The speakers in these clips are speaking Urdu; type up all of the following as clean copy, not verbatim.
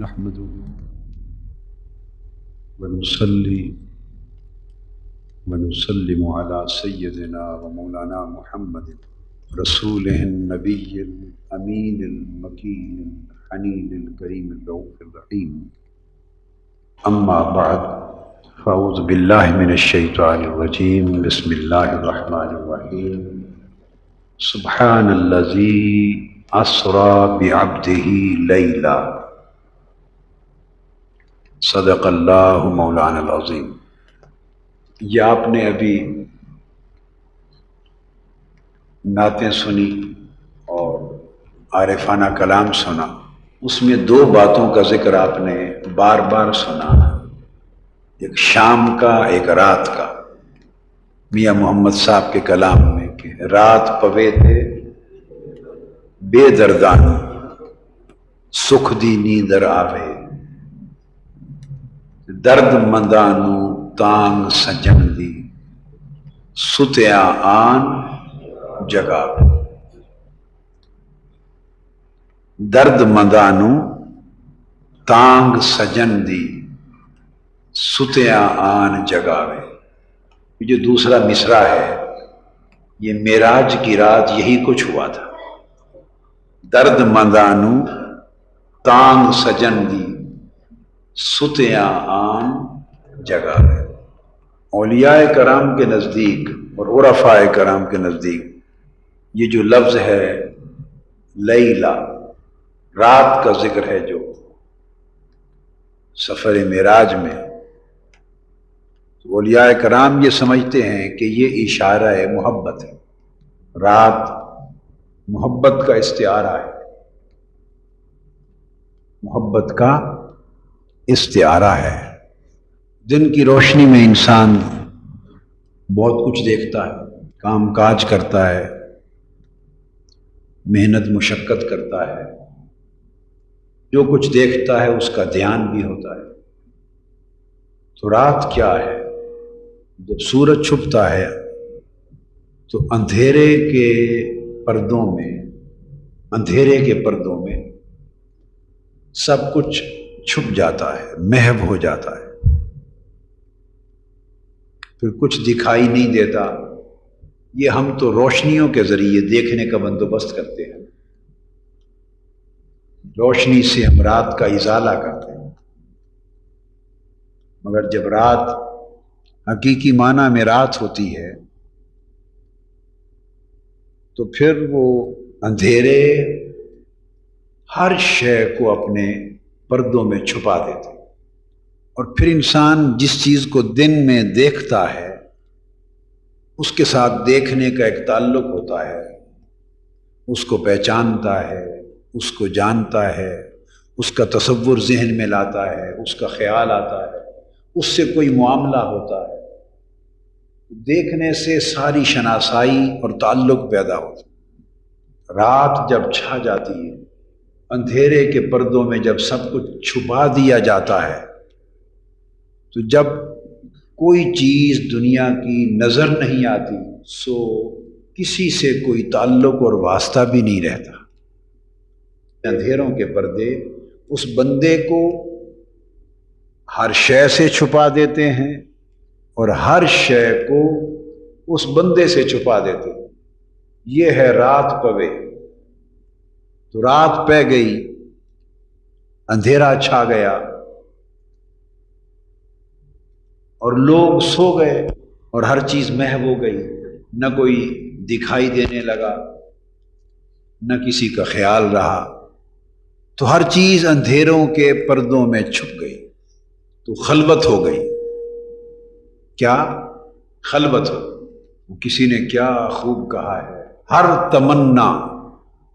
نحمده ونصلي ونسلم على سيدنا ومولانا محمد رسوله النبي الأمين المكين الحنين الكريم الرؤوف الرحيم. أما بعد، فأعوذ بالله من الشيطان الرجيم. بسم الله الرحمن الرحيم. سبحان الذي أسرى بعبده ليلا. صدق اللہ مولانا العظیم. یہ آپ نے ابھی نعتیں سنی اور عارفانہ کلام سنا. اس میں دو باتوں کا ذکر آپ نے بار بار سنا، ایک شام کا ایک رات کا. میاں محمد صاحب کے کلام میں کہ رات پوے تھے بے دردان سکھ دی نیندر آوے، درد مندانو تانگ سجن دی ستیا آن جگا. درد مندانو تانگ سجن دی ستیا آن جگاوے. یہ جو دوسرا مصرع ہے، یہ معراج کی رات یہی کچھ ہوا تھا. درد مندانو تانگ سجن دی ستیا آن جگہ ہے. اولیاء کرام کے نزدیک اور عرفاء کرام کے نزدیک یہ جو لفظ ہے لیلا، رات کا ذکر ہے جو سفر معراج میں، اولیاء کرام یہ سمجھتے ہیں کہ یہ اشارہ محبت ہے. رات محبت کا استعارہ ہے، محبت کا استعارہ ہے. دن کی روشنی میں انسان بہت کچھ دیکھتا ہے، کام کاج کرتا ہے، محنت مشقت کرتا ہے، جو کچھ دیکھتا ہے اس کا دھیان بھی ہوتا ہے. تو رات کیا ہے؟ جب سورج چھپتا ہے تو اندھیرے کے پردوں میں سب کچھ چھپ جاتا ہے، محو ہو جاتا ہے، پھر کچھ دکھائی نہیں دیتا. یہ ہم تو روشنیوں کے ذریعے دیکھنے کا بندوبست کرتے ہیں، روشنی سے ہم رات کا ازالہ کرتے ہیں. مگر جب رات حقیقی معنی میں رات ہوتی ہے تو پھر وہ اندھیرے ہر شے کو اپنے پردوں میں چھپا دیتے، اور پھر انسان جس چیز کو دن میں دیکھتا ہے اس کے ساتھ دیکھنے کا ایک تعلق ہوتا ہے، اس کو پہچانتا ہے، اس کو جانتا ہے، اس کا تصور ذہن میں لاتا ہے، اس کا خیال آتا ہے، اس سے کوئی معاملہ ہوتا ہے. دیکھنے سے ساری شناسائی اور تعلق پیدا ہوتا ہے. رات جب چھا جاتی ہے، اندھیرے کے پردوں میں جب سب کچھ چھپا دیا جاتا ہے، تو جب کوئی چیز دنیا کی نظر نہیں آتی سو کسی سے کوئی تعلق اور واسطہ بھی نہیں رہتا. اندھیروں کے پردے اس بندے کو ہر شے سے چھپا دیتے ہیں اور ہر شے کو اس بندے سے چھپا دیتے ہیں. یہ ہے رات پوے. تو رات پہ گئی، اندھیرا چھا گیا اور لوگ سو گئے اور ہر چیز محو ہو گئی. نہ کوئی دکھائی دینے لگا، نہ کسی کا خیال رہا، تو ہر چیز اندھیروں کے پردوں میں چھپ گئی. تو خلوت ہو گئی. کیا خلوت ہو؟ کسی نے کیا خوب کہا ہے، ہر تمنا،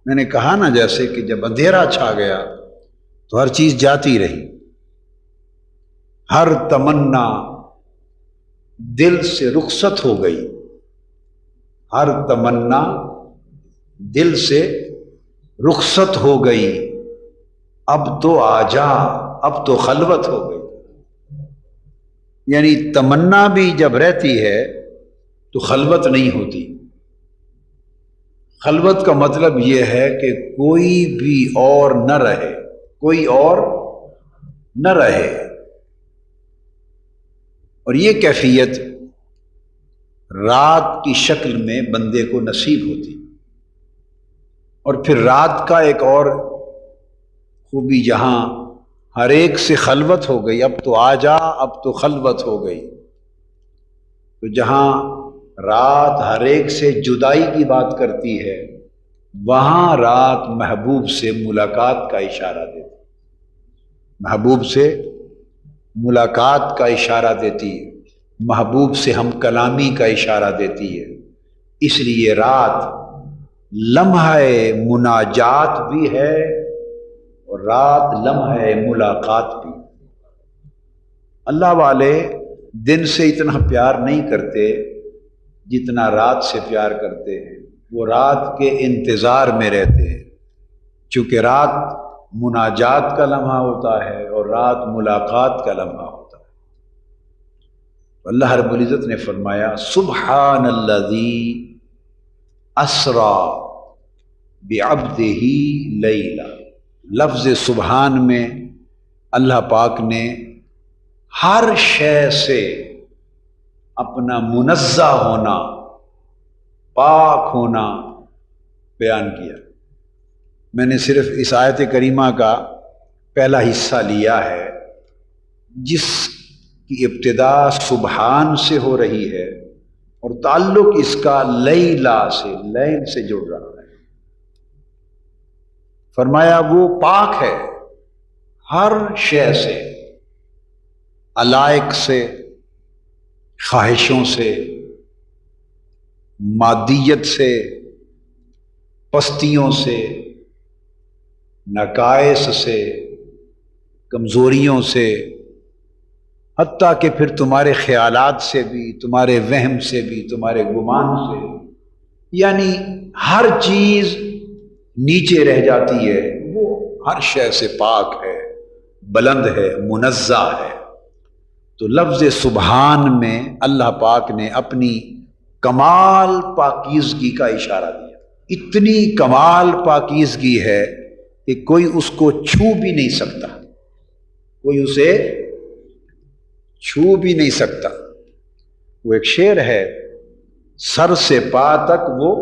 میں نے کہا نا جیسے کہ جب اندھیرا چھا گیا تو ہر چیز جاتی رہی. ہر تمنا دل سے رخصت ہو گئی، ہر تمنا دل سے رخصت ہو گئی. اب تو آجا، اب تو خلوت ہو گئی. یعنی تمنا بھی جب رہتی ہے تو خلوت نہیں ہوتی. خلوت کا مطلب یہ ہے کہ کوئی بھی اور نہ رہے، کوئی اور نہ رہے، اور یہ کیفیت رات کی شکل میں بندے کو نصیب ہوتی۔ اور پھر رات کا ایک اور خوبی، جہاں ہر ایک سے خلوت ہو گئی، اب تو آ جا، اب تو خلوت ہو گئی، تو جہاں رات ہر ایک سے جدائی کی بات کرتی ہے، وہاں رات محبوب سے ملاقات کا اشارہ دیتی، محبوب سے ملاقات کا اشارہ دیتی ہے، محبوب سے ہم کلامی کا اشارہ دیتی ہے۔ اس لیے رات لمحہ مناجات بھی ہے اور رات لمحہ ملاقات بھی۔ اللہ والے دن سے اتنا پیار نہیں کرتے جتنا رات سے پیار کرتے ہیں، وہ رات کے انتظار میں رہتے ہیں، چونکہ رات مناجات کا لمحہ ہوتا ہے اور رات ملاقات کا لمحہ ہوتا ہے۔ اللہ رب العزت نے فرمایا سبحان الذی اسریٰ بعبدہ لیلا۔ لفظ سبحان میں اللہ پاک نے ہر شے سے اپنا منزہ ہونا، پاک ہونا بیان کیا۔ میں نے صرف اس آیت کریمہ کا پہلا حصہ لیا ہے، جس کی ابتدا سبحان سے ہو رہی ہے اور تعلق اس کا لیلا سے، لیل سے جڑ رہا ہے۔ فرمایا وہ پاک ہے ہر شے سے، علائق سے، خواہشوں سے، مادیت سے، پستیوں سے، نقائص سے، کمزوریوں سے، حتیٰ کہ پھر تمہارے خیالات سے بھی، تمہارے وہم سے بھی، تمہارے گمان سے، یعنی ہر چیز نیچے رہ جاتی ہے، وہ ہر شے سے پاک ہے، بلند ہے، منزہ ہے۔ تو لفظ سبحان میں اللہ پاک نے اپنی کمال پاکیزگی کا اشارہ دیا۔ اتنی کمال پاکیزگی ہے کہ کوئی اس کو چھو بھی نہیں سکتا، کوئی اسے چھو بھی نہیں سکتا۔ وہ ایک شعر ہے، سر سے پا تک وہ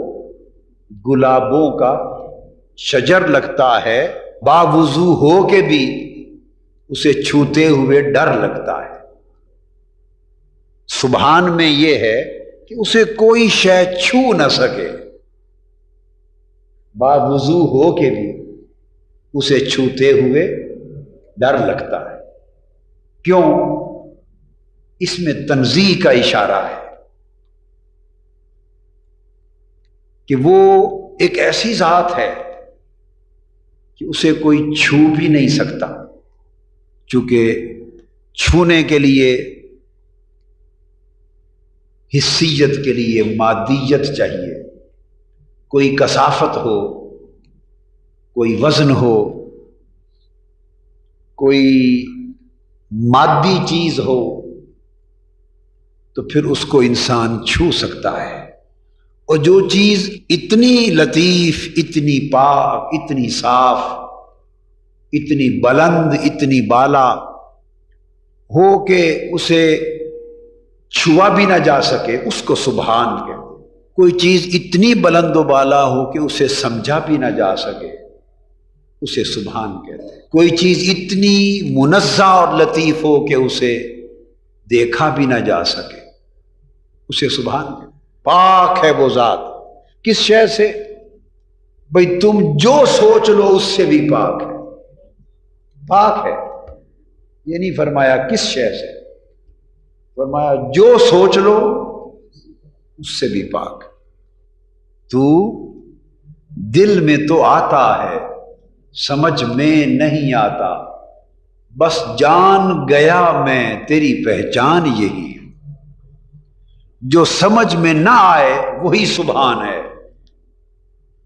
گلابوں کا شجر لگتا ہے، باوضو ہو کے بھی اسے چھوتے ہوئے ڈر لگتا ہے۔ سبحان میں یہ ہے کہ اسے کوئی شے چھو نہ سکے، باوضو ہو کے بھی اسے چھوتے ہوئے ڈر لگتا ہے۔ کیوں؟ اس میں تنزیہ کا اشارہ ہے کہ وہ ایک ایسی ذات ہے کہ اسے کوئی چھو بھی نہیں سکتا، چونکہ چھونے کے لیے، حسیت کے لیے مادیت چاہیے، کوئی کثافت ہو، کوئی وزن ہو، کوئی مادی چیز ہو، تو پھر اس کو انسان چھو سکتا ہے۔ اور جو چیز اتنی لطیف، اتنی پاک، اتنی صاف، اتنی بلند، اتنی بالا ہو کہ اسے چھوا بھی نہ جا سکے، اس کو سبحان کہتے ہیں۔ کوئی چیز اتنی بلند و بالا ہو کہ اسے سمجھا بھی نہ جا سکے، اسے سبحان کہتے ہیں۔ کوئی چیز اتنی منزہ اور لطیف ہو کہ اسے دیکھا بھی نہ جا سکے، اسے سبحان کہتے ہیں۔ پاک ہے وہ ذات، کس شے سے؟ بھئی تم جو سوچ لو اس سے بھی پاک ہے، پاک ہے۔ یہ نہیں فرمایا کس شے سے، فرمایا جو سوچ لو اس سے بھی پاک۔ تو دل میں تو آتا ہے، سمجھ میں نہیں آتا، بس جان گیا میں تیری پہچان یہی ہے۔ جو سمجھ میں نہ آئے وہی سبحان ہے،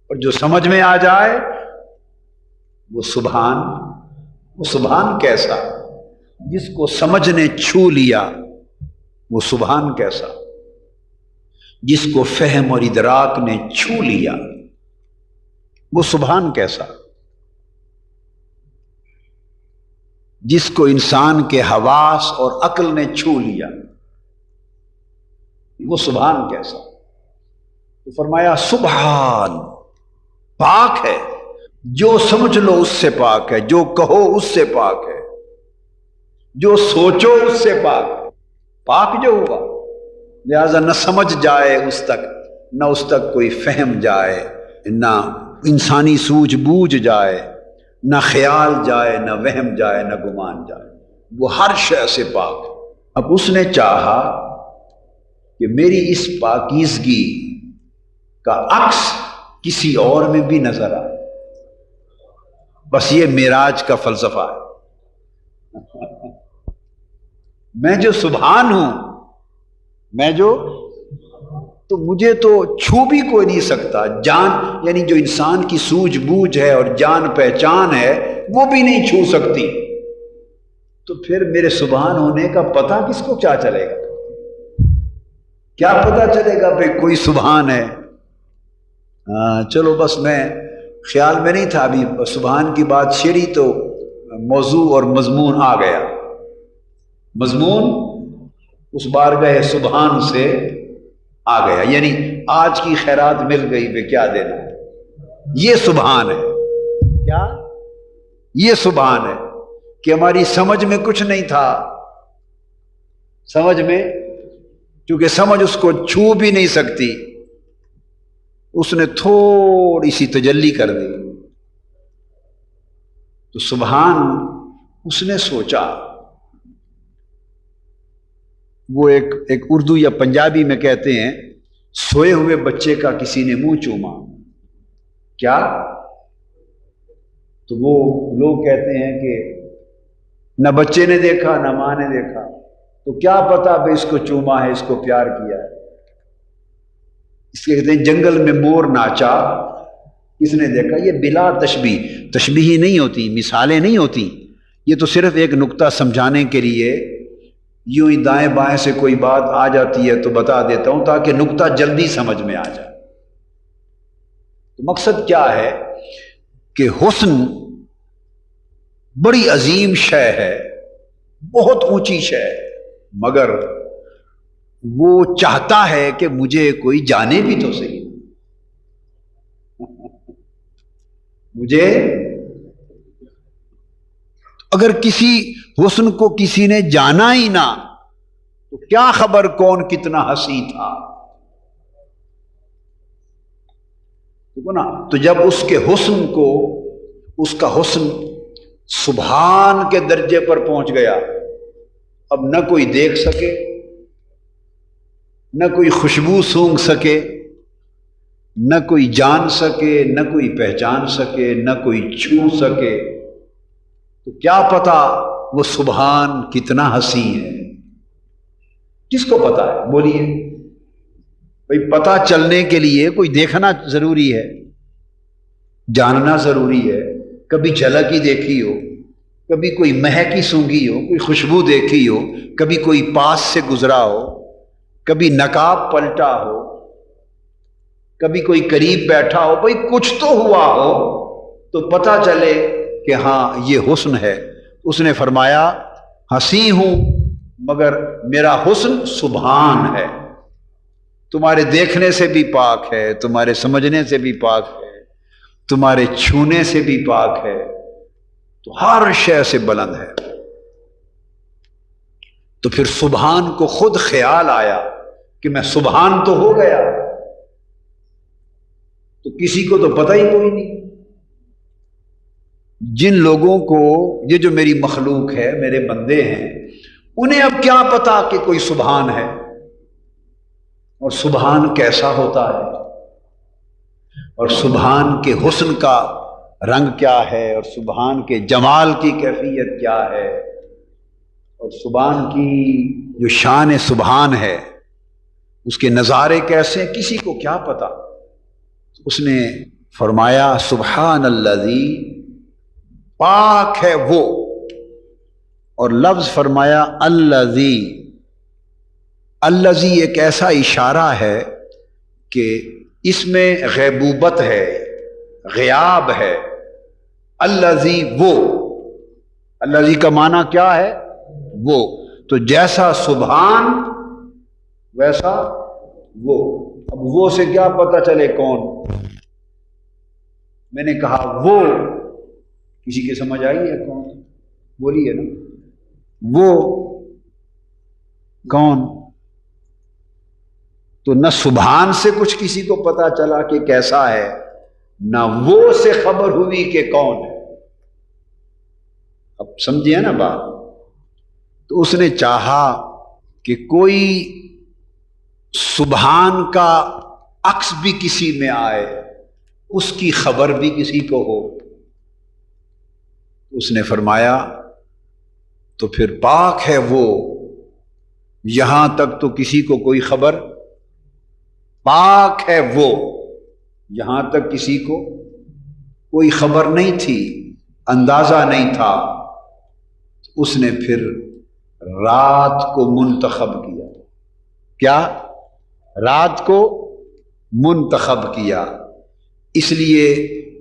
اور جو سمجھ میں آ جائے وہ سبحان۔ وہ سبحان کیسا؟ جس کو سمجھ نے چھو لیا وہ سبحان کیسا؟ جس کو فہم اور ادراک نے چھو لیا وہ سبحان کیسا؟ جس کو انسان کے حواس اور عقل نے چھو لیا، وہ سبحان کیسا؟ تو فرمایا سبحان پاک ہے، جو سمجھ لو اس سے پاک ہے، جو کہو اس سے پاک ہے، جو سوچو اس سے پاک ہے، پاک جو ہوا، لہذا نہ سمجھ جائے اس تک، نہ اس تک کوئی فہم جائے، نہ انسانی سوجھ بوجھ جائے، نہ خیال جائے، نہ وہم جائے، نہ گمان جائے، وہ ہر شے سے پاک ہے۔ اب اس نے چاہا کہ میری اس پاکیزگی کا عکس کسی اور میں بھی نظر آئے، بس یہ معراج کا فلسفہ ہے۔ میں جو سبحان ہوں، میں جو، تو مجھے تو چھو بھی کوئی نہیں سکتا، جان یعنی جو انسان کی سوجھ بوجھ ہے اور جان پہچان ہے وہ بھی نہیں چھو سکتی، تو پھر میرے سبحان ہونے کا پتہ کس کو کیا چلے گا؟ کیا پتہ چلے گا بھئی کوئی سبحان ہے؟ چلو بس میں خیال میں نہیں تھا، ابھی سبحان کی بات چھیڑی تو موضوع اور مضمون آ گیا۔ مضمون اس بارگاہ سبحان سے آ گیا، یعنی آج کی خیرات مل گئی بے کیا دینا، یہ سبحان ہے۔ کیا یہ سبحان ہے کہ ہماری سمجھ میں کچھ نہیں تھا، سمجھ میں، چونکہ سمجھ اس کو چھو بھی نہیں سکتی، اس نے تھوڑی سی تجلی کر دی، تو سبحان اس نے سوچا۔ وہ ایک اردو یا پنجابی میں کہتے ہیں سوئے ہوئے بچے کا کسی نے منہ چوما، کیا؟ تو وہ لوگ کہتے ہیں کہ نہ بچے نے دیکھا نہ ماں نے دیکھا، تو کیا پتا بھائی اس کو چوما ہے، اس کو پیار کیا ہے۔ اس کے کہتے ہیں جنگل میں مور ناچا، کس نے دیکھا؟ یہ بلا تشبیہ نہیں ہوتی، مثالیں نہیں ہوتی، یہ تو صرف ایک نقطہ سمجھانے کے لیے یوں ہی دائیں بائیں سے کوئی بات آ جاتی ہے تو بتا دیتا ہوں تاکہ نقطہ جلدی سمجھ میں آ جائے۔ تو مقصد کیا ہے کہ حسن بڑی عظیم شے ہے، بہت اونچی شے ہے، مگر وہ چاہتا ہے کہ مجھے کوئی جانے بھی تو صحیح، مجھے اگر کسی حسن کو کسی نے جانا ہی نہ تو کیا خبر کون کتنا حسین تھا، تو جب اس کے حسن کو، اس کا حسن سبحان کے درجے پر پہنچ گیا، اب نہ کوئی دیکھ سکے، نہ کوئی خوشبو سونگھ سکے، نہ کوئی جان سکے، نہ کوئی پہچان سکے، نہ کوئی چھو سکے، تو کیا پتا وہ سبحان کتنا حسین ہے؟ کس کو پتا ہے؟ بولیے بھئی، پتا چلنے کے لیے کوئی دیکھنا ضروری ہے، جاننا ضروری ہے، کبھی جھلک ہی دیکھی ہو، کبھی کوئی مہک ہی سونگھی ہو، کوئی خوشبو دیکھی ہو، کبھی کوئی پاس سے گزرا ہو، کبھی نقاب پلٹا ہو، کبھی کوئی قریب بیٹھا ہو، بھئی کچھ تو ہوا ہو تو پتہ چلے کہ ہاں یہ حسن ہے۔ اس نے فرمایا ہنسی ہوں مگر میرا حسن سبحان ہے، تمہارے دیکھنے سے بھی پاک ہے، تمہارے سمجھنے سے بھی پاک ہے، تمہارے چھونے سے بھی پاک ہے، تو ہر شے سے بلند ہے۔ تو پھر سبحان کو خود خیال آیا کہ میں سبحان تو ہو گیا، تو کسی کو تو پتہ ہی کوئی نہیں۔ جن لوگوں کو، یہ جو میری مخلوق ہے، میرے بندے ہیں، انہیں اب کیا پتا کہ کوئی سبحان ہے اور سبحان کیسا ہوتا ہے، اور سبحان کے حسن کا رنگ کیا ہے، اور سبحان کے جمال کی کیفیت کیا ہے، اور سبحان کی جو شان سبحان ہے اس کے نظارے کیسے ہیں، کسی کو کیا پتا۔ اس نے فرمایا سبحان الذی، پاک ہے وہ، اور لفظ فرمایا الذی۔ الذی ایک ایسا اشارہ ہے کہ اس میں غیبوبت ہے، غیاب ہے۔ الذی وہ، الذی کا معنی کیا ہے؟ وہ. تو جیسا سبحان ویسا وہ. اب وہ سے کیا پتہ چلے کون؟ میں نے کہا وہ، کسی کی سمجھ آئی ہے کون؟ بولیے نا. وہ کون؟ تو نہ سبحان سے کچھ کسی کو پتا چلا کہ کیسا ہے، نہ وہ سے خبر ہوئی کہ کون ہے. اب سمجھے نا بات. تو اس نے چاہا کہ کوئی سبحان کا عکس بھی کسی میں آئے، اس کی خبر بھی کسی کو ہو. اس نے فرمایا تو پھر پاک ہے وہ، یہاں تک تو کسی کو کوئی خبر. پاک ہے وہ، یہاں تک کسی کو کوئی خبر نہیں تھی، اندازہ نہیں تھا. اس نے پھر رات کو منتخب کیا. کیا؟ رات کو منتخب کیا. اس لیے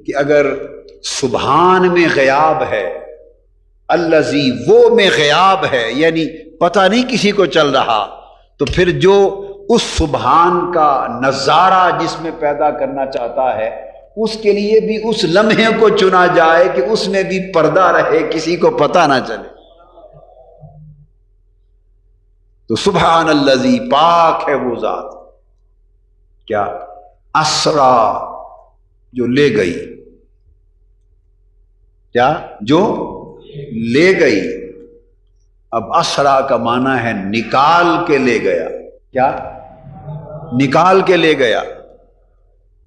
کہ اگر سبحان میں غیاب ہے، الذی وہ میں غیاب ہے، یعنی پتہ نہیں کسی کو چل رہا، تو پھر جو اس سبحان کا نظارہ جس میں پیدا کرنا چاہتا ہے، اس کے لیے بھی اس لمحے کو چنا جائے کہ اس میں بھی پردہ رہے، کسی کو پتہ نہ چلے. تو سبحان الذی، پاک ہے وہ ذات. کیا؟ اسرا، جو لے گئی. کیا؟ جو لے گئی. اب اسرا کا معنی ہے نکال کے لے گیا. کیا؟ نکال کے لے گیا.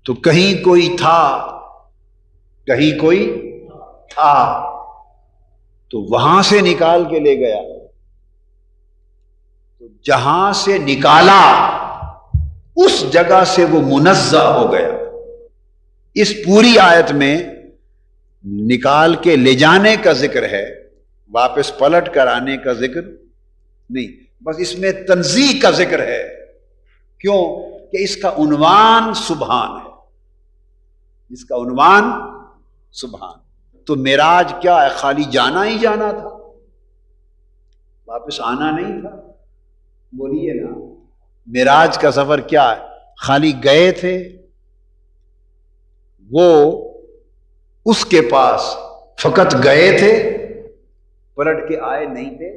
تو کہیں کوئی تھا، کہیں کوئی تھا، تو وہاں سے نکال کے لے گیا. تو جہاں سے نکالا اس جگہ سے وہ منزہ ہو گیا. اس پوری آیت میں نکال کے لے جانے کا ذکر ہے، واپس پلٹ کر آنے کا ذکر نہیں. بس اس میں تنزیہ کا ذکر ہے. کیوں؟ کہ اس کا عنوان سبحان ہے. اس کا عنوان سبحان. تو معراج کیا ہے؟ خالی جانا ہی جانا تھا، واپس آنا نہیں تھا. بولیے نا، معراج کا سفر کیا ہے؟ خالی گئے تھے، وہ اس کے پاس فقط گئے تھے، پلٹ کے آئے نہیں تھے.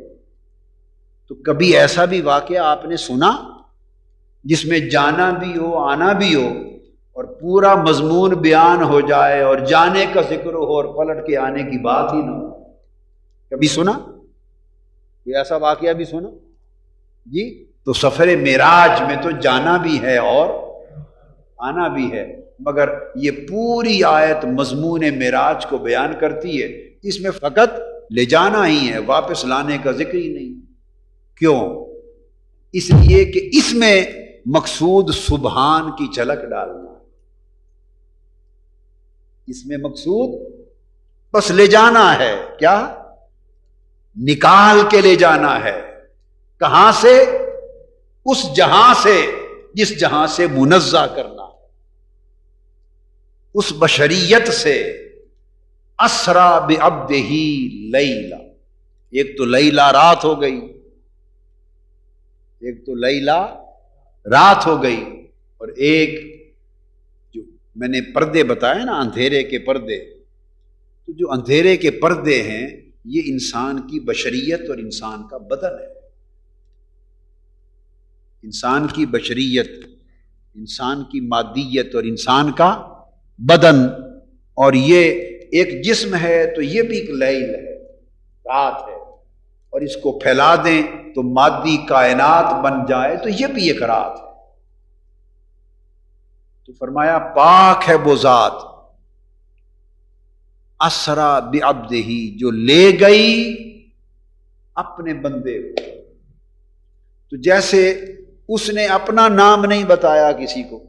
تو کبھی ایسا بھی واقعہ آپ نے سنا جس میں جانا بھی ہو آنا بھی ہو اور پورا مضمون بیان ہو جائے اور جانے کا ذکر ہو اور پلٹ کے آنے کی بات ہی نہ ہو؟ کبھی سنا؟ کوئی ایسا واقعہ بھی سنا جی؟ تو سفر معراج میں تو جانا بھی ہے اور آنا بھی ہے، مگر یہ پوری آیت مضمون معراج کو بیان کرتی ہے. اس میں فقط لے جانا ہی ہے، واپس لانے کا ذکر ہی نہیں. کیوں؟ اس لیے کہ اس میں مقصود سبحان کی جھلک ڈالنا. اس میں مقصود بس لے جانا ہے. کیا؟ نکال کے لے جانا ہے. کہاں سے؟ اس جہاں سے جس جہاں سے منزہ کرنا، اس بشریت سے. اسرا بعبدہ لیلا، ایک تو لیلا رات ہو گئی، ایک تو لیلا رات ہو گئی، اور ایک جو میں نے پردے بتائے نا، اندھیرے کے پردے. تو جو اندھیرے کے پردے ہیں یہ انسان کی بشریت اور انسان کا بدن ہے. انسان کی بشریت، انسان کی مادیت اور انسان کا بدن. اور یہ ایک جسم ہے تو یہ بھی ایک لیل ہے، رات ہے. اور اس کو پھیلا دیں تو مادی کائنات بن جائے تو یہ بھی ایک رات ہے. تو فرمایا پاک ہے وہ ذات، اسرا بعبدہ، جو لے گئی اپنے بندے کو. تو جیسے اس نے اپنا نام نہیں بتایا کسی کو،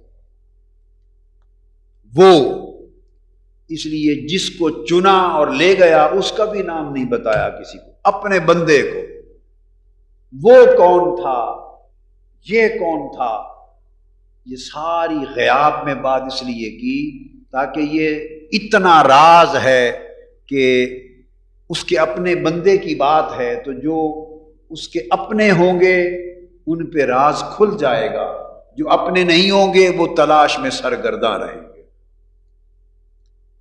وہ اس لیے جس کو چنا اور لے گیا اس کا بھی نام نہیں بتایا کسی کو، اپنے بندے کو. وہ کون تھا، یہ کون تھا، یہ ساری غیاب میں بات اس لیے کی تاکہ یہ اتنا راز ہے کہ اس کے اپنے بندے کی بات ہے تو جو اس کے اپنے ہوں گے ان پہ راز کھل جائے گا، جو اپنے نہیں ہوں گے وہ تلاش میں سرگرداں رہیں گے۔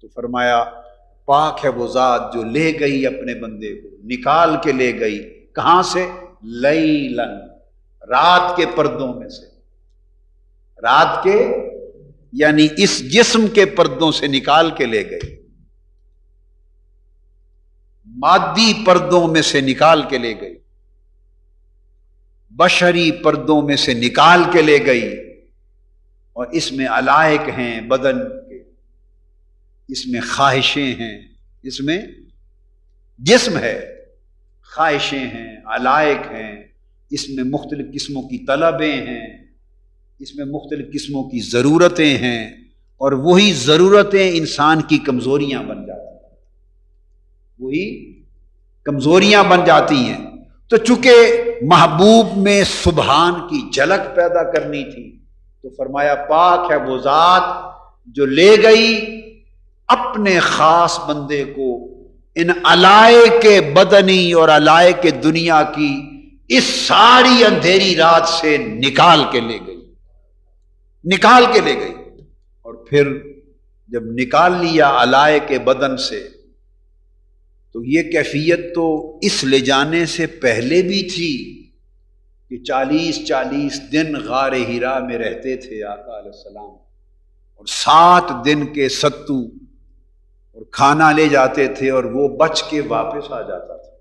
تو فرمایا پاک ہے وہ ذات جو لے گئی اپنے بندے کو، نکال کے لے گئی، کہاں سے؟ لیلن، رات کے پردوں میں سے، رات کے یعنی اس جسم کے پردوں سے نکال کے لے گئی، مادی پردوں میں سے نکال کے لے گئی، بشری پردوں میں سے نکال کے لے گئی، اور اس میں علائق ہیں بدن کے، اس میں خواہشیں ہیں، اس میں جسم ہے، خواہشیں ہیں، علائق ہیں، اس میں مختلف قسموں کی طلبیں ہیں، اس میں مختلف قسموں کی ضرورتیں ہیں، اور وہی ضرورتیں انسان کی کمزوریاں بن جاتی ہیں، وہی کمزوریاں بن جاتی ہیں۔ تو چونکہ محبوب میں سبحان کی جھلک پیدا کرنی تھی تو فرمایا پاک ہے وہ ذات جو لے گئی اپنے خاص بندے کو ان علائق بدنی اور علائق دنیا کی اس ساری اندھیری رات سے نکال کے لے گئی، نکال کے لے گئی۔ اور پھر جب نکال لیا علائق بدن سے تو یہ کیفیت تو اس لے جانے سے پہلے بھی تھی کہ 40 دن غار ہرا میں رہتے تھے آقا علیہ السلام، اور 7 دن کے ستو اور کھانا لے جاتے تھے اور وہ بچ کے واپس آ جاتا تھا۔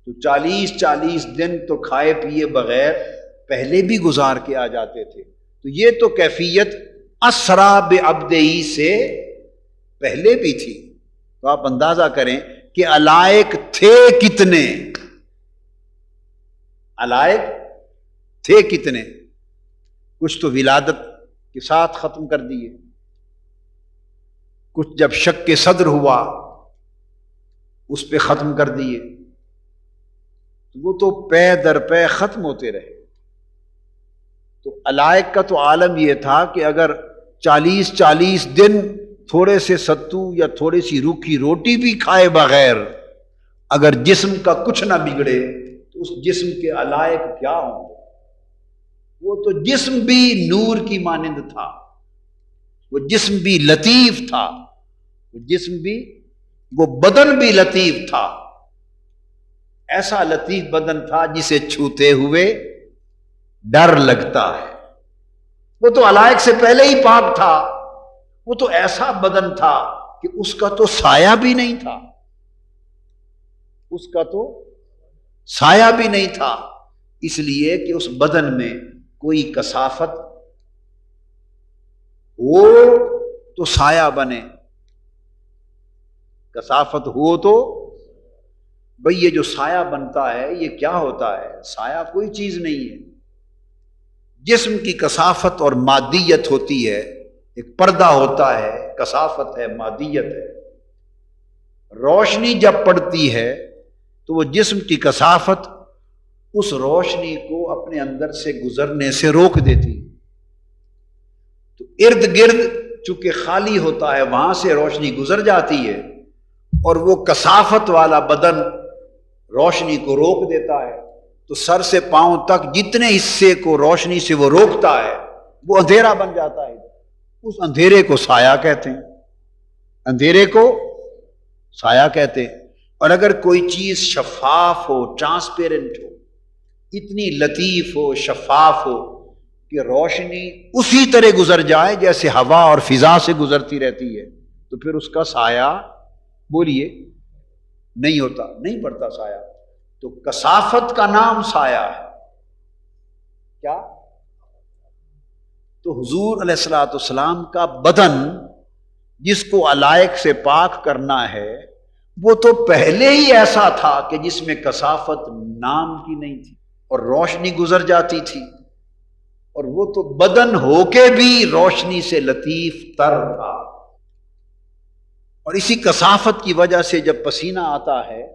تو 40 دن تو کھائے پیے بغیر پہلے بھی گزار کے آ جاتے تھے۔ تو یہ تو کیفیت اسرا بعبدہی سے پہلے بھی تھی۔ تو آپ اندازہ کریں کہ علائق تھے کتنے، علائق تھے کتنے۔ کچھ تو ولادت کے ساتھ ختم کر دیے، کچھ جب شک صدر ہوا اس پہ ختم کر دیے، وہ تو پے در پے ختم ہوتے رہے۔ تو علائق کا تو عالم یہ تھا کہ اگر 40 دن تھوڑے سے ستو یا تھوڑی سی روکھی روٹی بھی کھائے بغیر اگر جسم کا کچھ نہ بگڑے تو اس جسم کے علائق کیا ہوں گے؟ وہ تو جسم بھی نور کی مانند تھا، وہ جسم بھی لطیف تھا، وہ جسم بھی، وہ بدن بھی لطیف تھا، ایسا لطیف بدن تھا جسے چھوتے ہوئے ڈر لگتا ہے۔ وہ تو علائق سے پہلے ہی پاک تھا، وہ تو ایسا بدن تھا کہ اس کا تو سایہ بھی نہیں تھا، اس کا تو سایہ بھی نہیں تھا، اس لیے کہ اس بدن میں کوئی کثافت ہو تو سایہ بنے، کثافت ہو تو بھئی یہ جو سایہ بنتا ہے یہ کیا ہوتا ہے؟ سایہ کوئی چیز نہیں ہے۔ جسم کی کثافت اور مادیت ہوتی ہے، ایک پردہ ہوتا ہے، کثافت ہے، مادیت ہے۔ روشنی جب پڑتی ہے تو وہ جسم کی کثافت اس روشنی کو اپنے اندر سے گزرنے سے روک دیتی، تو ارد گرد چونکہ خالی ہوتا ہے وہاں سے روشنی گزر جاتی ہے، اور وہ کثافت والا بدن روشنی کو روک دیتا ہے۔ تو سر سے پاؤں تک جتنے حصے کو روشنی سے وہ روکتا ہے وہ اندھیرا بن جاتا ہے۔ اس اندھیرے کو سایہ کہتے ہیں، اندھیرے کو سایہ کہتے ہیں۔ اور اگر کوئی چیز شفاف ہو، ٹرانسپیرنٹ ہو، اتنی لطیف ہو، شفاف ہو کہ روشنی اسی طرح گزر جائے جیسے ہوا اور فضا سے گزرتی رہتی ہے، تو پھر اس کا سایہ بولیے نہیں ہوتا، نہیں پڑتا سایہ۔ تو کثافت کا نام سایہ ہے۔ کیا؟ تو حضور علیہ الصلوۃ والسلام کا بدن جس کو علائق سے پاک کرنا ہے وہ تو پہلے ہی ایسا تھا کہ جس میں کثافت نام کی نہیں تھی اور روشنی گزر جاتی تھی، اور وہ تو بدن ہو کے بھی روشنی سے لطیف تر تھا۔ اور اسی کثافت کی وجہ سے جب پسینہ آتا ہے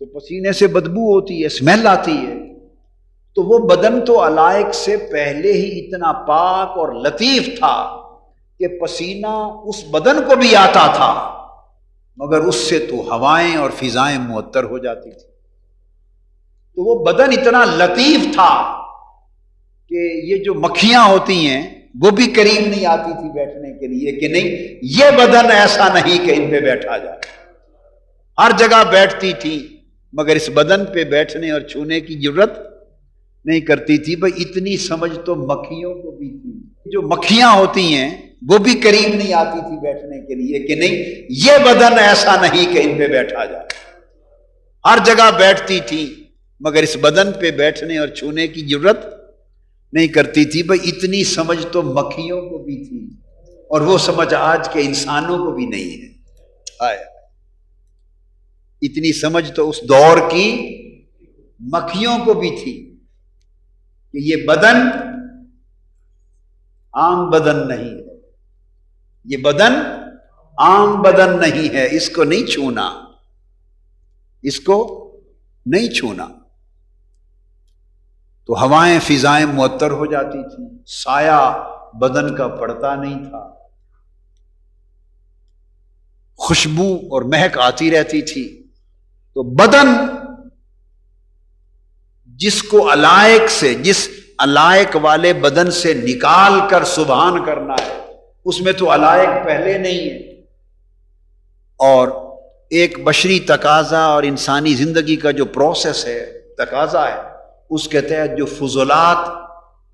تو پسینے سے بدبو ہوتی ہے، اسمیل آتی ہے۔ تو وہ بدن تو علائق سے پہلے ہی اتنا پاک اور لطیف تھا کہ پسینہ اس بدن کو بھی آتا تھا مگر اس سے تو ہوائیں اور فضائیں معطر ہو جاتی تھی۔ تو وہ بدن اتنا لطیف تھا کہ یہ جو مکھیاں ہوتی ہیں وہ بھی قریب نہیں آتی تھی بیٹھنے کے لیے کہ نہیں یہ بدن ایسا نہیں کہ ان پہ بیٹھا جائے، ہر جگہ بیٹھتی تھی مگر اس بدن پہ بیٹھنے اور چھونے کی ضرورت نہیں کرتی تھی۔ بھئی اتنی سمجھ تو مکھیوں کو بھی تھی، جو مکھیاں ہوتی ہیں وہ بھی قریب نہیں آتی تھی بیٹھنے کے لیے کہ نہیں یہ بدن ایسا نہیں کہ ان پہ بیٹھا جائے، ہر جگہ بیٹھتی تھی مگر اس بدن پہ بیٹھنے اور چھونے کی ضرورت نہیں کرتی تھی۔ بھئی اتنی سمجھ تو مکھیوں کو بھی تھی، اور وہ سمجھ آج کے انسانوں کو بھی نہیں ہے۔ اتنی سمجھ تو اس دور کی مکھیوں کو بھی تھی کہ یہ بدن عام بدن نہیں ہے، یہ بدن عام بدن نہیں ہے، اس کو نہیں چھونا، اس کو نہیں چھونا۔ تو ہوائیں فضائیں معطر ہو جاتی تھیں، سایہ بدن کا پڑتا نہیں تھا، خوشبو اور مہک آتی رہتی تھی۔ تو بدن جس کو علائق سے، جس علائق والے بدن سے نکال کر سبحان کرنا ہے، اس میں تو علائق پہلے نہیں ہے، اور ایک بشری تقاضا اور انسانی زندگی کا جو پروسیس ہے، تقاضا ہے، اس کے تحت جو فضلات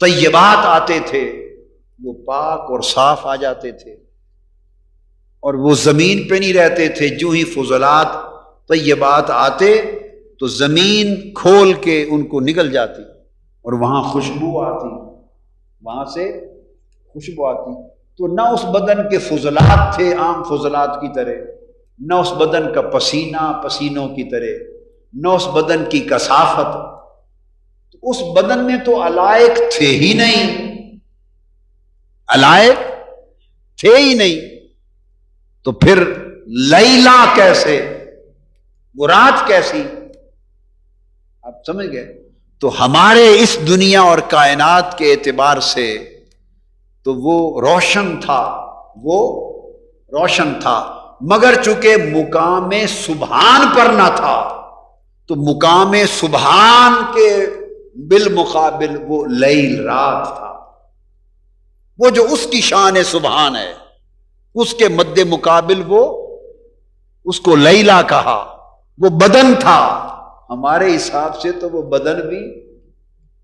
طیبات آتے تھے وہ پاک اور صاف آ جاتے تھے، اور وہ زمین پہ نہیں رہتے تھے۔ جو ہی فضلات طیبات آتے تو زمین کھول کے ان کو نگل جاتی اور وہاں خوشبو آتی، وہاں سے خوشبو آتی۔ تو نہ اس بدن کے فضلات تھے عام فضلات کی طرح، نہ اس بدن کا پسینہ پسینوں کی طرح، نہ اس بدن کی کثافت۔ تو اس بدن میں تو علائق تھے ہی نہیں، علائق تھے ہی نہیں، تو پھر لیلا کیسے، وہ رات کیسی؟ آپ سمجھ گئے؟ تو ہمارے اس دنیا اور کائنات کے اعتبار سے تو وہ روشن تھا، وہ روشن تھا، مگر چونکہ مقام سبحان پر نہ تھا تو مقام سبحان کے بالمقابل وہ لیل رات تھا۔ وہ جو اس کی شان سبحان ہے اس کے مد مقابل وہ اس کو لیلا کہا، وہ بدن تھا۔ ہمارے حساب سے تو وہ بدن بھی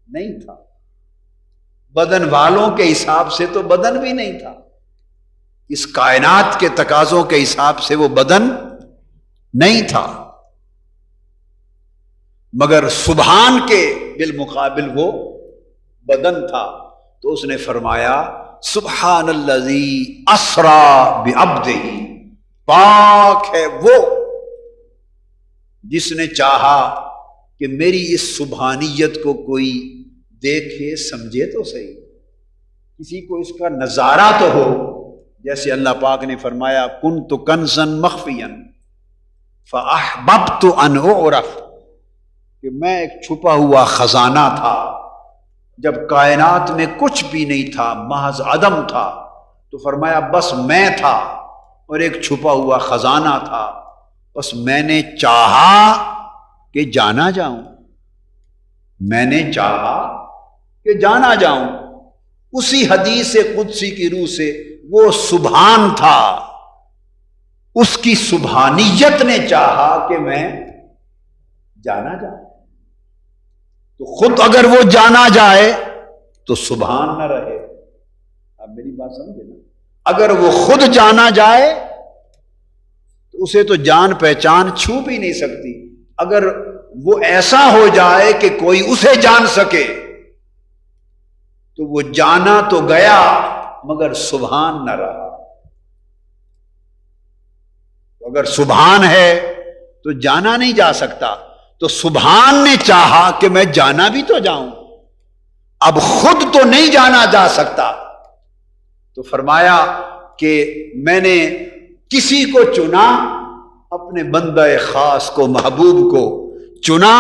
نہیں تھا، بدن والوں کے حساب سے تو بدن بھی نہیں تھا، اس کائنات کے تقاضوں کے حساب سے وہ بدن نہیں تھا، مگر سبحان کے بالمقابل وہ بدن تھا۔ تو اس نے فرمایا سبحان الذی اسرا بعبدہ، پاک ہے وہ جس نے چاہا کہ میری اس سبحانیت کو کوئی دیکھے سمجھے تو صحیح، کسی کو اس کا نظارہ تو ہو۔ جیسے اللہ پاک نے فرمایا کنت کنزا مخفیا فاحببت ان اعرف، کہ میں ایک چھپا ہوا خزانہ تھا جب کائنات میں کچھ بھی نہیں تھا، محض عدم تھا، تو فرمایا بس میں تھا اور ایک چھپا ہوا خزانہ تھا، بس میں نے چاہا کہ جانا جاؤں، میں نے چاہا کہ جانا جاؤں۔ اسی حدیث قدسی کی روح سے وہ سبحان تھا، اس کی سبحانیت نے چاہا کہ میں جانا جاؤں۔ تو خود اگر وہ جانا جائے تو سبحان نہ رہے۔ آپ میری بات سمجھے نا؟ اگر وہ خود جانا جائے تو اسے تو جان پہچان چھو بھی نہیں سکتی۔ اگر وہ ایسا ہو جائے کہ کوئی اسے جان سکے تو وہ جانا تو گیا مگر سبحان نہ رہا۔ اگر سبحان ہے تو جانا نہیں جا سکتا، تو سبحان نے چاہا کہ میں جانا بھی تو جاؤں، اب خود تو نہیں جانا جا سکتا، تو فرمایا کہ میں نے کسی کو چنا، اپنے بندہ خاص کو، محبوب کو چنا،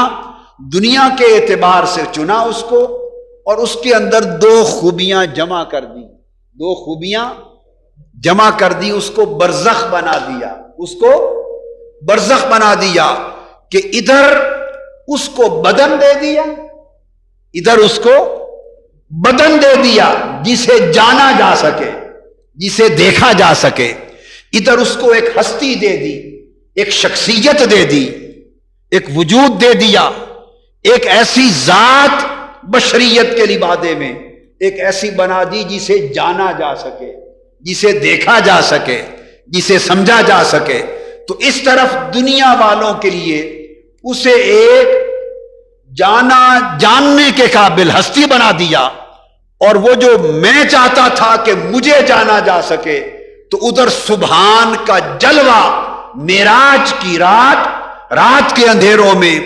دنیا کے اعتبار سے چنا اس کو، اور اس کے اندر دو خوبیاں جمع کر دی، دو خوبیاں جمع کر دی، اس کو برزخ بنا دیا، اس کو برزخ بنا دیا کہ ادھر اس کو بدن دے دیا، ادھر اس کو بدن دے دیا جسے جانا جا سکے، جسے دیکھا جا سکے، ادھر اس کو ایک ہستی دے دی، ایک شخصیت دے دی، ایک وجود دے دیا، ایک ایسی ذات بشریت کے لبادے میں ایک ایسی بنا دی جسے جانا جا سکے، جسے دیکھا جا سکے، جسے سمجھا جا سکے۔ تو اس طرف دنیا والوں کے لیے اسے ایک جاننے کے قابل ہستی بنا دیا، اور وہ جو میں چاہتا تھا کہ مجھے جانا جا سکے، تو ادھر سبحان کا جلوہ معراج کی رات کے اندھیروں میں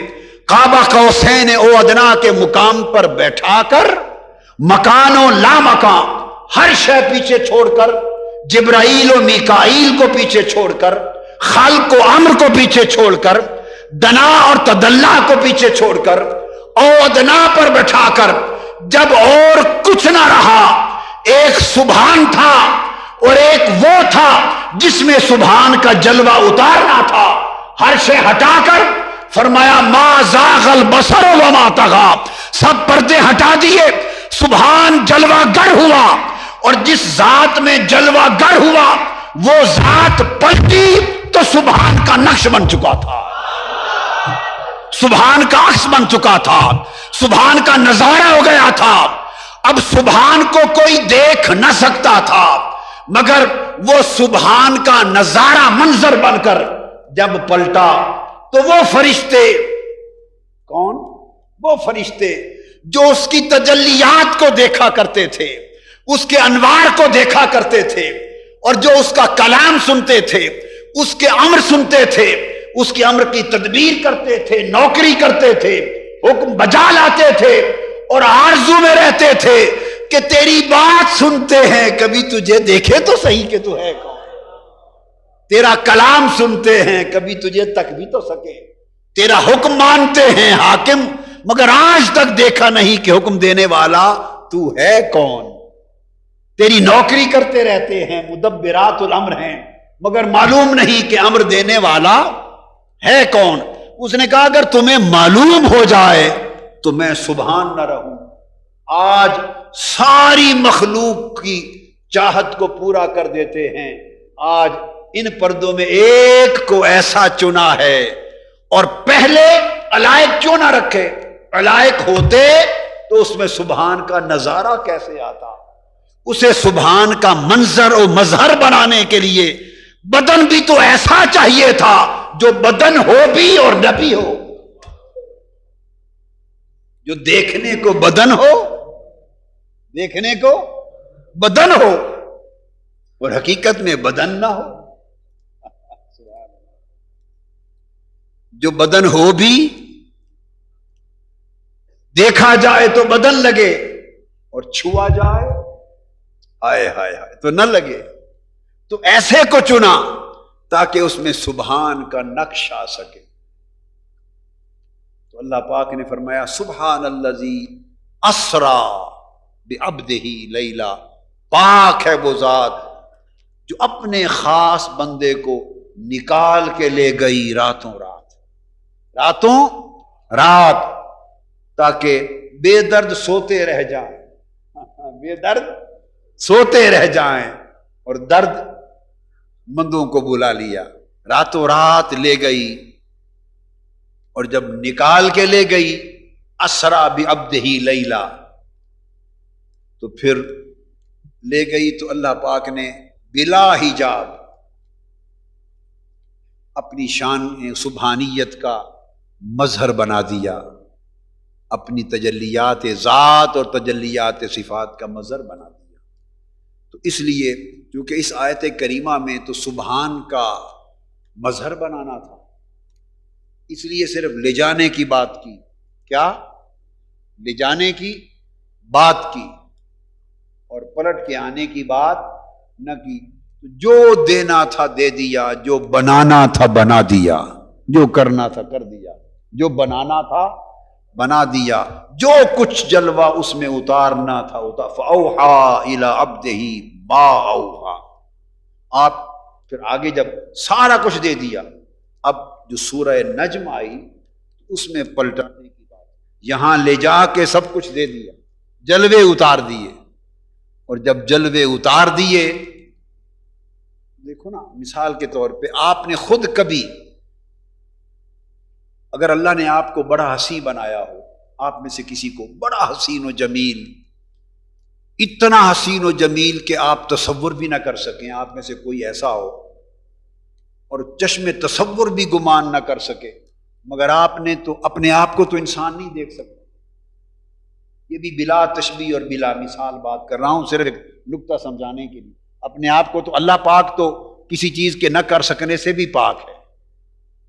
قاب قوسین او ادنا کے مقام پر بیٹھا کر مکان و لا مکان ہر شے پیچھے چھوڑ کر، جبرائیل و میکائیل کو پیچھے چھوڑ کر، خلق و امر کو پیچھے چھوڑ کر، دنا اور تدلہ کو پیچھے چھوڑ کر، او ادنا پر بٹھا کر، جب اور کچھ نہ رہا، ایک سبحان تھا اور ایک وہ تھا جس میں سبحان کا جلوہ اتارنا تھا، ہر شے ہٹا کر فرمایا ما زاغ البصر وما طغى، سب پردے ہٹا دیے، سبحان جلوہ گر ہوا، اور جس ذات میں جلوہ گر ہوا وہ ذات پلٹی تو سبحان کا نقش بن چکا تھا، سبحان کا عکس بن چکا تھا، سبحان کا نظارہ ہو گیا تھا۔ اب سبحان کو کوئی دیکھ نہ سکتا تھا، مگر وہ سبحان کا نظارہ منظر بن کر جب پلٹا تو وہ فرشتے، کون؟ وہ فرشتے جو اس کی تجلیات کو دیکھا کرتے تھے، اس کے انوار کو دیکھا کرتے تھے، اور جو اس کا کلام سنتے تھے، اس کے امر سنتے تھے، اس کے امر کی تدبیر کرتے تھے، نوکری کرتے تھے، حکم بجا لاتے تھے، اور آرزو میں رہتے تھے کہ تیری بات سنتے ہیں، کبھی تجھے دیکھے تو صحیح کہ تو ہے کون، تیرا کلام سنتے ہیں، کبھی تجھے تک بھی تو سکے، تیرا حکم مانتے ہیں حاکم، مگر آج تک دیکھا نہیں کہ حکم دینے والا تو ہے کون، تیری نوکری کرتے رہتے ہیں، مدبرات الامر ہیں، مگر معلوم نہیں کہ امر دینے والا ہے کون۔ اس نے کہا اگر تمہیں معلوم ہو جائے تو میں سبحان نہ رہوں۔ آج ساری مخلوق کی چاہت کو پورا کر دیتے ہیں، آج ان پردوں میں ایک کو ایسا چنا ہے، اور پہلے علائق کیوں نہ رکھے، علائق ہوتے تو اس میں سبحان کا نظارہ کیسے آتا، اسے سبحان کا منظر و مظہر بنانے کے لیے بدن بھی تو ایسا چاہیے تھا جو بدن ہو بھی اور نہ بھی ہو، جو دیکھنے کو بدن ہو، دیکھنے کو بدن ہو اور حقیقت میں بدن نہ ہو، جو بدن ہو بھی، دیکھا جائے تو بدن لگے اور چھوا جائے ہائے ہائے ہائے تو نہ لگے۔ تو ایسے کو چنا تاکہ اس میں سبحان کا نقش آ سکے۔ تو اللہ پاک نے فرمایا سبحان الذی اسرا بعبدہ لیلا، پاک ہے وہ ذات جو اپنے خاص بندے کو نکال کے لے گئی راتوں رات، تاکہ بے درد سوتے رہ جائیں، بے درد سوتے رہ جائیں، اور درد مندوں کو بلا لیا، راتوں رات لے گئی، اور جب نکال کے لے گئی اسرا بعبدہ لیلا، تو پھر لے گئی تو اللہ پاک نے بلا حجاب اپنی شان سبحانیت کا مظہر بنا دیا، اپنی تجلیات ذات اور تجلیات صفات کا مظہر بنا دیا۔ تو اس لیے کیونکہ اس آیت کریمہ میں تو سبحان کا مظہر بنانا تھا، اس لیے صرف لے جانے کی بات کی، کیا لے جانے کی بات کی، اور پلٹ کے آنے کی بات نہ کی۔ جو دینا تھا دے دیا، جو بنانا تھا بنا دیا، جو کرنا تھا کر دیا، جو بنانا تھا بنا دیا، جو کچھ جلوہ اس میں اتارنا تھا اتار۔ فَأَوْحَىٰ إِلَىٰ عَبْدِهِ مَا أَوْحَىٰ، آپ پھر آگے جب سارا کچھ دے دیا اب جو سورہ نجم آئی اس میں پلٹانے کی بات، یہاں لے جا کے سب کچھ دے دیا، جلوے اتار دیے، اور جب جلوے اتار دیے، دیکھو نا مثال کے طور پہ آپ نے خود کبھی، اگر اللہ نے آپ کو بڑا حسین بنایا ہو، آپ میں سے کسی کو بڑا حسین و جمیل، اتنا حسین و جمیل کہ آپ تصور بھی نہ کر سکیں، آپ میں سے کوئی ایسا ہو اور چشم تصور بھی گمان نہ کر سکے، مگر آپ نے تو اپنے آپ کو تو انسان نہیں دیکھ سکتے. یہ بھی بلا تشبیہ اور بلا مثال بات کر رہا ہوں، صرف ایک نقطہ سمجھانے کے لیے. اپنے آپ کو تو اللہ پاک تو کسی چیز کے نہ کر سکنے سے بھی پاک ہے،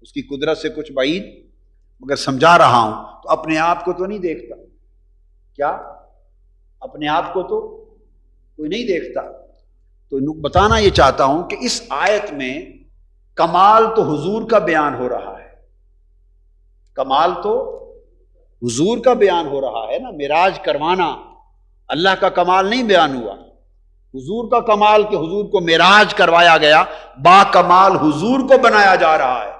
اس کی قدرت سے کچھ بعید، مگر سمجھا رہا ہوں تو اپنے آپ کو تو نہیں دیکھتا. کیا اپنے آپ کو تو کوئی نہیں دیکھتا؟ تو بتانا یہ چاہتا ہوں کہ اس آیت میں کمال تو حضور کا بیان ہو رہا ہے، کمال تو حضور کا بیان ہو رہا ہے نا. معراج کروانا اللہ کا کمال نہیں بیان ہوا، حضور کا کمال کہ حضور کو معراج کروایا گیا، با کمال حضور کو بنایا جا رہا ہے.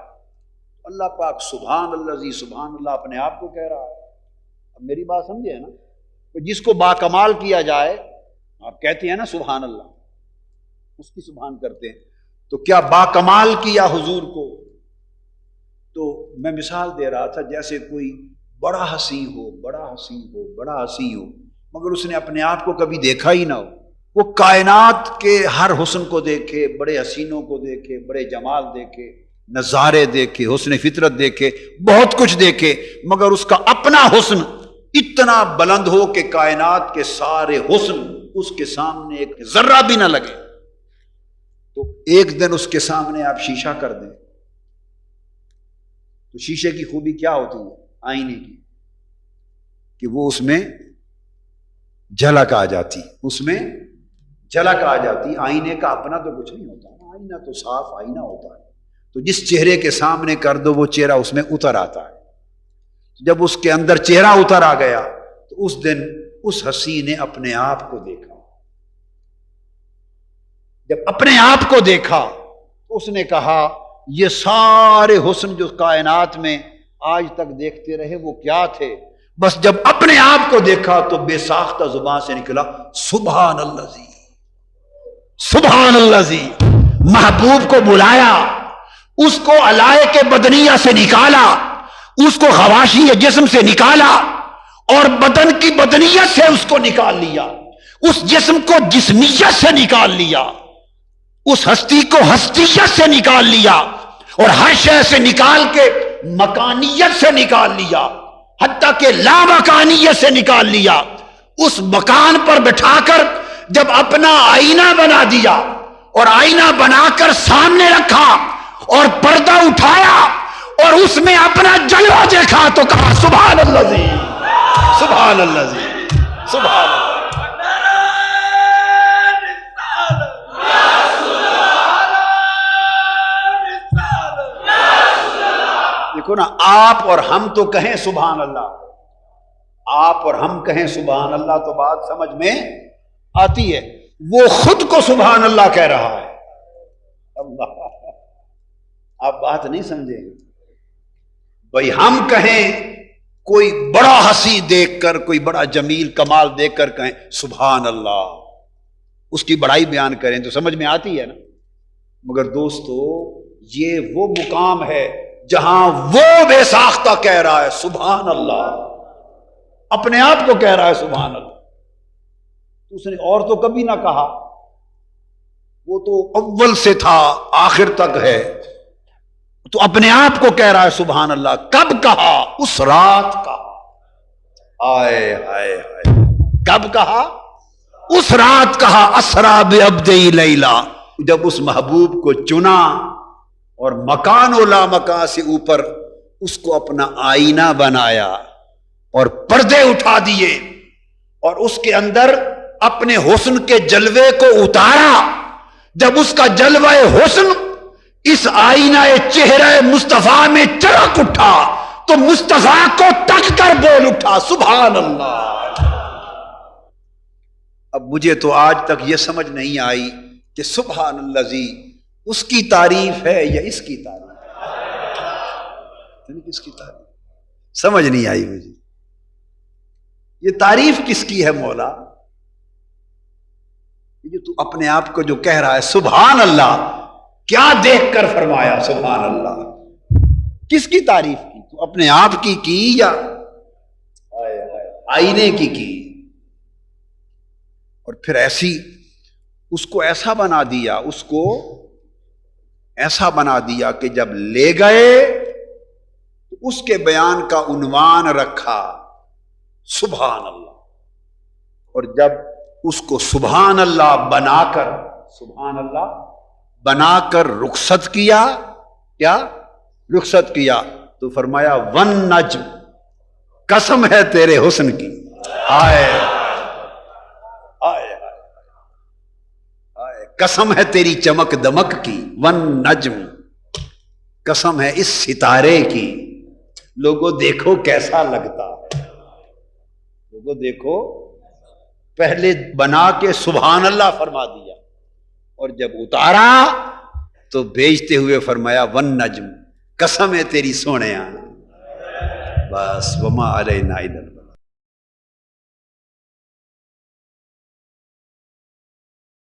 اللہ پاک سبحان اللہ سبحان اللہ اپنے آپ کو کہہ رہا ہے. اب میری بات سمجھے نا، کہ جس کو با کمال کیا جائے، آپ کہتے ہیں نا سبحان اللہ، اس کی سبحان کرتے ہیں، تو کیا با کمال کیا حضور کو؟ تو میں مثال دے رہا تھا جیسے کوئی بڑا حسین ہو، بڑا حسین ہو، بڑا حسین ہو، مگر اس نے اپنے آپ کو کبھی دیکھا ہی نہ ہو. وہ کائنات کے ہر حسن کو دیکھے، بڑے حسینوں کو دیکھے، بڑے جمال دیکھے، نظارے دیکھے، حسن فطرت دیکھے، بہت کچھ دیکھے، مگر اس کا اپنا حسن اتنا بلند ہو کہ کائنات کے سارے حسن اس کے سامنے ایک ذرہ بھی نہ لگے. تو ایک دن اس کے سامنے آپ شیشہ کر دیں تو شیشے کی خوبی کیا ہوتی ہے؟ آئینے کی، کہ وہ اس میں جھلک آ جاتی، اس میں جھلک آ جاتی. آئینے کا اپنا تو کچھ نہیں ہوتا، آئینہ تو صاف آئینہ ہوتا ہے. تو جس چہرے کے سامنے کر دو وہ چہرہ اس میں اتر آتا ہے. جب اس کے اندر چہرہ اتر آ گیا تو اس دن اس حسین نے اپنے آپ کو دیکھا. جب اپنے آپ کو دیکھا تو اس نے کہا یہ سارے حسن جو کائنات میں آج تک دیکھتے رہے وہ کیا تھے؟ بس جب اپنے آپ کو دیکھا تو بے ساختہ زبان سے نکلا سبحان اللہ زی، سبحان اللہ زی. محبوب کو بلایا، اس کو علائق بدنیہ سے نکالا، اس کو خواشی جسم سے نکالا، اور بدن کی بدنیت سے اس کو نکال لیا، اس جسم کو جسمیت سے نکال لیا، اس ہستی کو ہستیت سے نکال لیا، اور ہر شے سے نکال کے مکانیت سے نکال لیا، حتیٰ کہ لا مکانیت سے نکال لیا. اس مکان پر بٹھا کر جب اپنا آئینہ بنا دیا اور آئینہ بنا کر سامنے رکھا اور پردہ اٹھایا اور اس میں اپنا جلوہ دیکھا تو کہا سبحان اللہ زی، سبحان اللہ زی، سبحان اللہ. دیکھو نا، آپ اور ہم تو کہیں سبحان اللہ، آپ اور ہم کہیں سبحان اللہ تو بات سمجھ میں آتی ہے. وہ خود کو سبحان اللہ کہہ رہا ہے. اللہ، آپ بات نہیں سمجھیں گے. بھائی ہم کہیں، کوئی بڑا ہنسی دیکھ کر، کوئی بڑا جمیل کمال دیکھ کر کہیں سبحان اللہ، اس کی بڑائی بیان کریں تو سمجھ میں آتی ہے نا. مگر دوستو، یہ وہ مقام ہے جہاں وہ بے ساختہ کہہ رہا ہے سبحان اللہ، اپنے آپ کو کہہ رہا ہے سبحان اللہ. اس نے اور تو کبھی نہ کہا، وہ تو اول سے تھا آخر تک ہے، تو اپنے آپ کو کہہ رہا ہے سبحان اللہ. کب کہا؟ اس رات کہا. آئے ہائے ہائے، کب کہا؟ اس رات کہا. اسرا بعبدی لیلا، جب اس محبوب کو چنا اور مکان و لا مکان سے اوپر اس کو اپنا آئینہ بنایا اور پردے اٹھا دیے اور اس کے اندر اپنے حسن کے جلوے کو اتارا. جب اس کا جلوہ حسن اس آئینہ چہرہ مصطفیٰ میں چمک اٹھا تو مصطفیٰ کو تک کر بول اٹھا سبحان اللہ. اب مجھے تو آج تک یہ سمجھ نہیں آئی کہ سبحان اللہ زی اس کی تعریف ہے یا اس کی تعریف ہے. کس کی تعریف؟ سمجھ نہیں آئی مجھے. یہ تعریف کس کی ہے مولا؟ یہ تو اپنے آپ کو جو کہہ رہا ہے سبحان اللہ، کیا دیکھ کر فرمایا سبحان اللہ؟ کس کی تعریف کی؟ تو اپنے آپ کی یا آئینے کی؟ اور پھر ایسی اس کو ایسا بنا دیا، اس کو ایسا بنا دیا کہ جب لے گئے تو اس کے بیان کا عنوان رکھا سبحان اللہ. اور جب اس کو سبحان اللہ بنا کر رخصت کیا، کیا رخصت کیا، تو فرمایا ون نجم، قسم ہے تیرے حسن کی. آئے قسم ہے تیری چمک دمک کی. ون نجم، قسم ہے اس ستارے کی. لوگوں دیکھو کیسا لگتا ہے، لوگوں دیکھو. پہلے بنا کے سبحان اللہ فرما دیا، اور جب اتارا تو بھیجتے ہوئے فرمایا ون نجم، قسم ہے تیری سونیا. بس وما علینا الا البلاغ.